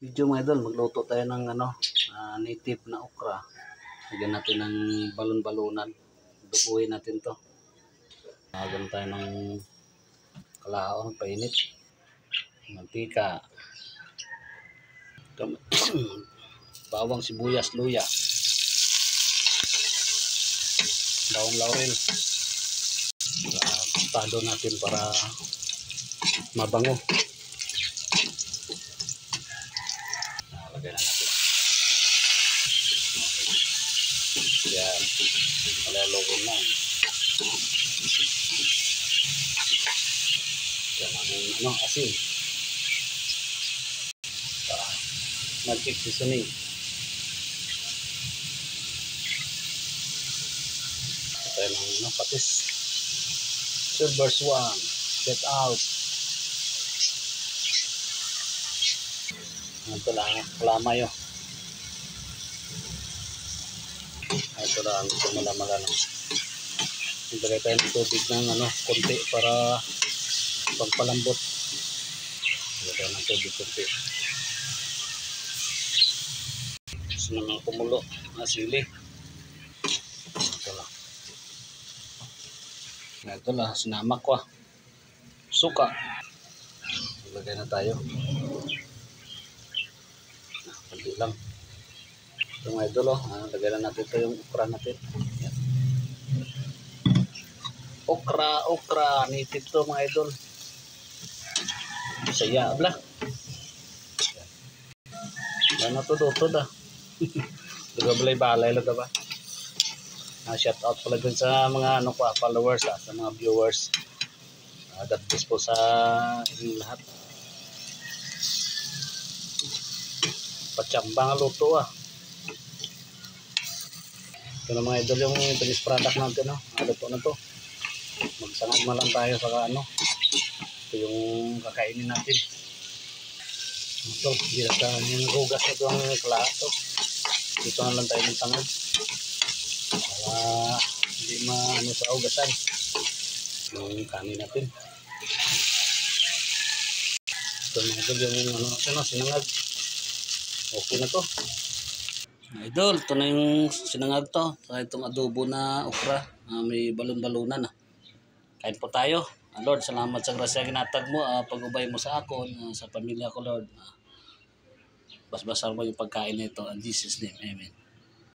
Video mga idol, magluto tayo ng native na okra. Lagyan natin ng balon-balunan. Dubuhin natin to. Lagyan tayo ng kalahaw, painit. Mantika. Bawang, sibuyas, luya. Bawang laurel. Tado natin para mabango. Lagyan na natin. Yan. Malalogin na. Yan ang asin. Magic seasoning. Tayo ng patis. Silver Swan. Get out. Ito lang, kalamayo. Ito lang, malamala. Ilagay tayo ng tubig ng konti para pagpalambot. Ilagay tayo ng tubig konti. Gusto naman kumulo na sili. Ito lang. Ito lang, sinamak ko. Suka. Ilagay na tayo. Kunti lang. Ito mga idol, lagyan na natin ito yung okra natin. Yan. Okra, native to mga idol. Saya abla. Ano to dutod Luga balay luga ba? Shout out pala dun sa mga followers sa mga viewers. God bless po sa inyong lahat. Patsambang luto Ito na mga idol yung finished product natin luto na to. Magsangag na lang tayo sa ito yung kakainin natin. Ito, ginagawa yung hugas ito ang klato. Dito na lang tayo ng sangag para hindi sa hugasan yung kanin natin. Ito mga idol yung sinangag. Okay na to. Idol, ito na yung sinangag to. Saka itong adobo na okra. May balon-balunan Kain po tayo. Lord, salamat sa grasya ginatag mo. Pag-ubay mo sa ako, sa pamilya ko, Lord. Basbasan mo yung pagkain nito. In Jesus' name, amen.